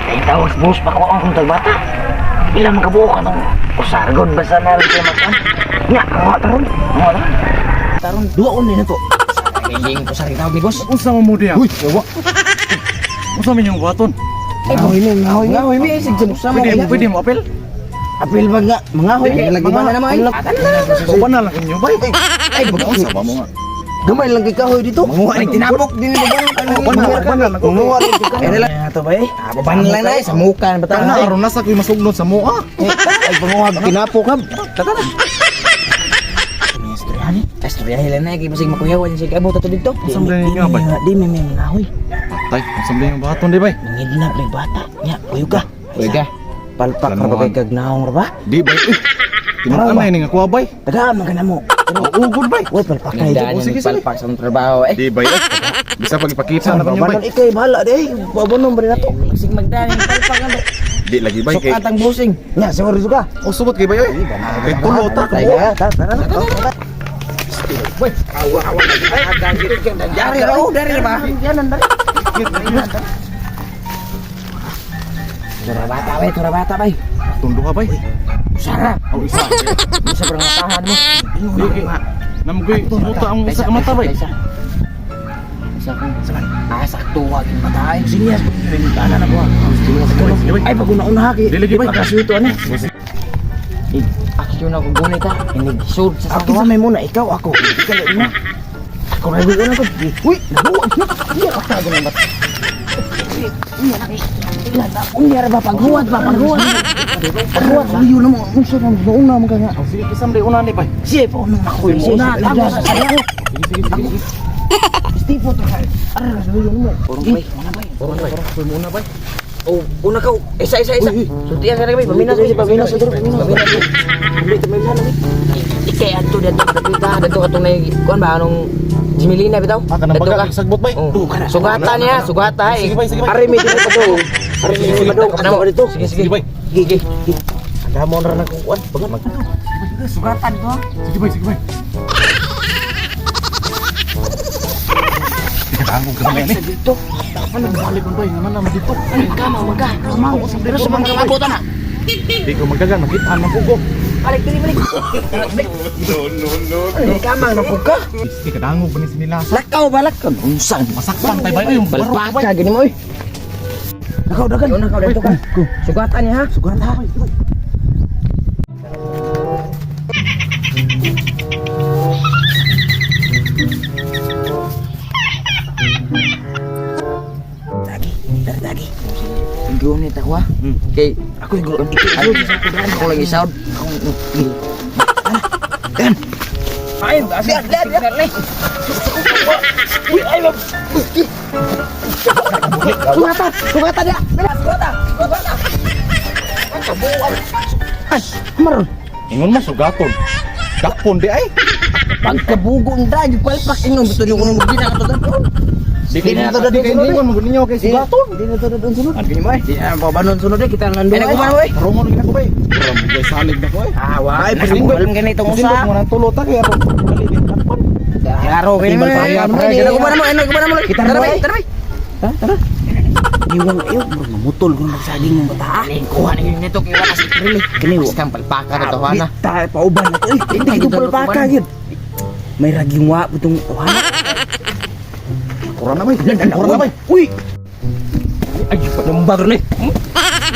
Kaya tawas bus pa ko ang tagbata. Ilang makabuo ka nung usargon basta na rin kayo makan. Nya, mga taron. Mga taron. Taron, duwaon din na to. Kailing ko sa rin tawag ni boss. Unsa mo dia? Uy, yawa. Unsa man yung baton? Ngahoy mi. Pwede mo apel? Apil ba nga? Mangahoy. Lagi ba na naman? Ko ba na lang inyo bay? Ay, unsa ba mo nga? Gamay lang kikahoy dito. Ay, tinapok din nila ba? Kumuha Eh, nila. Ito ba eh? Baban lang na eh, sa muka. Bata na na eh. aron na sa koy masugnod sa moa. Ay, panguhag, tinapok ka. Tata na. Istoryahin lang na, kaya masig makuyawan yung sigabot ito dito. Unsa man nga bay? Di may mangahoy. Tay, unsa man yung baton di bay? Mangidnap may bata. Nya, kuyo ka. Uy ka. Palpak ra ba kay kagnaong ra ba? Di bay. Tinukan na ini nga kuha bay. Tagaan man kana mo. Ugod bay. Uy, palpak kay. Nandaan sige, yung sige. palpak sa trabaho eh. Di bay. Bisa pagipakita na kanyo bay. Banon ikay bahala deh. Babonom ba na to? Masig magdaan yung palpak na. Di lagi bay kay. Sukatang busing. Nya, siguro ka. O subot kay bay oy. Kay tulo ta. Tara. Bay, Awa-awa na ay agagit kang dari raw dari ba? Tura bata bay. tundo ka bay. Sarap. O isa. Bisa berangatahan mo. Di namgoy buta ang isa ka mata bay. Isa kang sakto wag yung matay. Sinias bintana na ko. Ay paguna-una ki. Di lagi bay. Pagkasuto ani. Aksyon ako gunit ha. Inig-shoot sa Ako sa may muna ikaw ako. Ikaw ina. Ako na guna ko. Uy, nabuwag na. Iya ka tago na bat. Unya ra ba paghuwat ba paghuwat. Paghuwat ayo na mo. Unsa man una man ka nga. Sige kisam di una ni bay. Siya pa unang ako. Una tago sa sayo. Stipo to kay. Ara sa iyo mo. Orang bay. Muna bay. Oh, una ka. Isa. Sutian ka bay. Pamina sa duro. Ikay adto dito kapita dito katong may kuan ba anong Jimilina bitaw? Kanang baga sagbot bay. Sugatan niya, sugata eh. Sige, bay. Ari mi dito pa do. Ari mi dito kanamo dito. Sige bay. Gigi. Ada mo na nang kuan. Bagat. Sugatan ko. Sige bay. Ang ko na ni. Dito. Ano balik ko bay? Naman naman dito. Ay, kama maga. Kama ko sa pero sa mga kabutan na. Di ko magdagan makitaan man ko. Balik. No. Ay, kama na ko ka. Sige kadangog ba ni sinila. Lakaw balak ka. Unsan? Masakpan tay bay yung Balpak ka gini mo eh. Nakaw dagan. Nakaw dito ka. Sugatan niya ha. Sugatan ha. Dagi. Gunit ako ha. Okay. Ako yung gulo. Ako lagi sound. Dan. Ay, asyik. Uy, ay mab. Sugatan ya. Sugatan. Ay, maron. Ingon man sugaton. Dakpon di ay. Pagkabugong da, yung palpak ingon. Gusto niyo kung hindi na katulad. Di Di na to di kay ingon mo ninyo kay sugaton. Di na to doon sunod. Ano gini mo eh? Di na pabanon sunod eh. Kita nandun. Ay, nakuman mo eh. Romon gina ko bay. Ram gay salig na ko ay. Ay, pasimbalam ganitong Usa usa. mo nang tulo ta kay aron. Kalibin dakpon. Klaro, gini mo eh. Nakuman mo, nakuman mo. Kita Tara na bay, ba? tara bay. Tara. Iwang iyo, mamutol ko ng saging ng bata. Alin, kuha na yun nito. Kiwa na si Krili. Kini Iskang palpaka na to, Hana. Ta pauban na to. Hindi ko palpaka yun. May raging wa putong wala. Kurang na bay. Kurang na bay. Uy, Ay, panumbar na eh.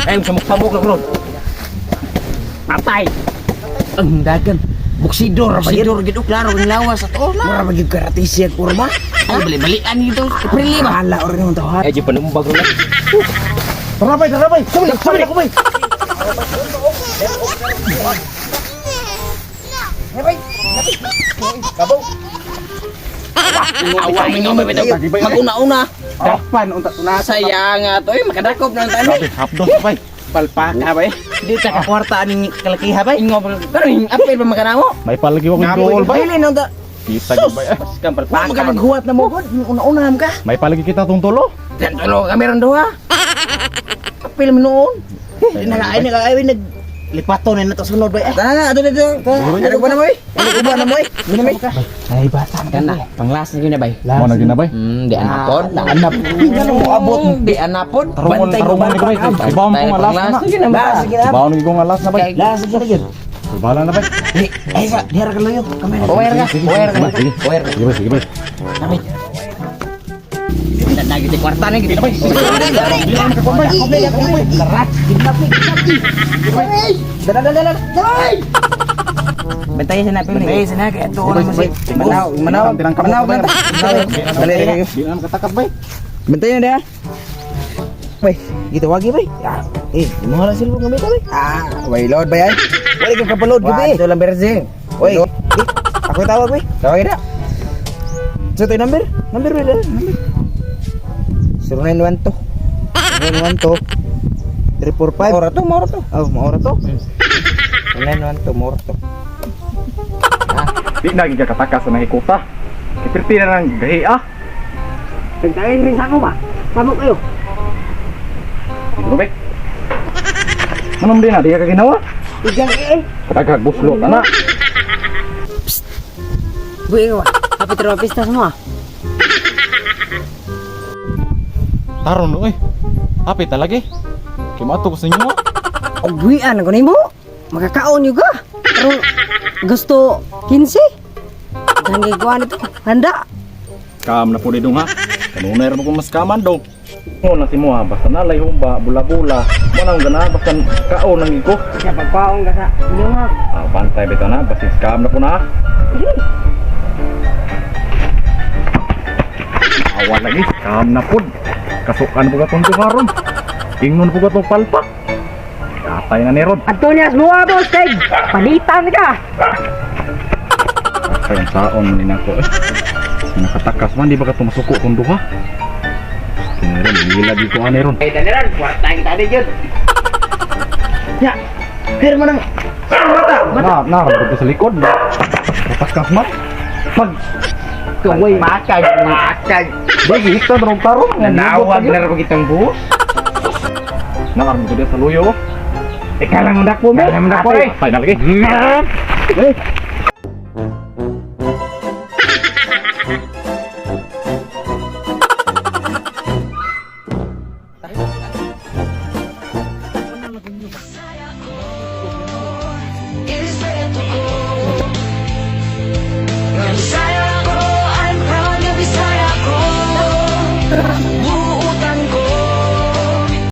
Ay, samok-samok na bro. Patay. ang dagan. Buksidor ba yun? Sidor gitu, klaro, ang lawas at all Mura na. ba yung karatisi at kurma? Ay, bali-balian dito. Krili ba? Bahala orang naman to ha. Ay, di panumbag na. Tara bay. Sabay ko bay. Awa mo nyo, mabitaw. Mag-una-una. Dapan unta tunasa. Sayang nga to, makadakop ng tani. Sabi hapdos bay. Palpaka ba eh? Di ta ka kwarta aning kalakiha bay. Ingo, pero yung apel pa makanamo. May palagi wag goal bay. Pili nang ta. Kita gyud bay. Kang Wa palpaka. maghuwat na mo god. Una-unaham ka. May palagi kita tong tulo. Dan tolo kami ron doha. Apil mo noon. Nag lipaton na to sunod bay. Tara, ato dito. Ano ba na mo? Ano ba na mo? Ano na mo? Ay bata Ganda. Panglas na yun na bay. Mo na ginabay. Di anapon. Anap. Ngano mo abot? Di anapon. Tarungan ni bay. Ibawon ko nga last na. Sige na. Sige na. Ibawon ko nga last na bay. Lasa gyud gyud. Bala na bay. Ay sa diha ka layo. Kamera. Power ka. Power ka. Power ka. Sige bay, sige bay. Lagi di kwarta na gitu bay. Dala. Bentayin sa napil ni. Ay sana kay to orang masih. Manaw ka. Dali. Di na makatakas bay. Bentayin na dia. Bay, gitu wagi bay. Mo hala silbo ngamit bay. Way load bay ay. Way ka kapaload Wah, gitu. ito lang bersing. Way. Aku tawag bay. Tawag na. So to number. Number bay. Number. 0912 0912 345 Maura to. Oh, maura to. 0912 maura to. Di na gigakatakas na ikuta. Kipirti na ng gahi ah. Pagtayin ring sako ba? Pamok kayo. Sige bay. Manam din na di ka ginawa. Igang Katagag buslo na. Buhay ko ba? Kapit rin pista semua. Taron oy. Apit talaga. Kimato ko sa inyo. Buwian ako nimo. Makakaon juga. Pero gusto 15. Dangay ko ano to. Handa. Kam na po didong ha. Kanunay ra mo ko mas kaman dong. Mo na si mo ha, basta nalay humba, bula-bula. Manang gana basta kaon nang iko. Siya pagpaong ka sa inyo ha. Bantay bitaw na, basta scam na po na. Awan lagi, scam na po. Kasukan po gatong tuharon. Ingon po gatong palpak. Katay na ni Rod. Antonias mo boss kay palitan ka. Kayong saon man din ako eh. Nakatakas man, di ba ka tumasuko kung duha? Kinaran, nila di ko aniron. Ay daniran, kwarta kita ada jud. Ya. Kaya mo nang Narabot ko sa likod. Kapaskas man. Pag kaway makag. bagi kita tarong-tarong. Nanawag na rin kitang buhos. Narabot ko dia sa luyo. Ikaw lang mundak po, Final lagi.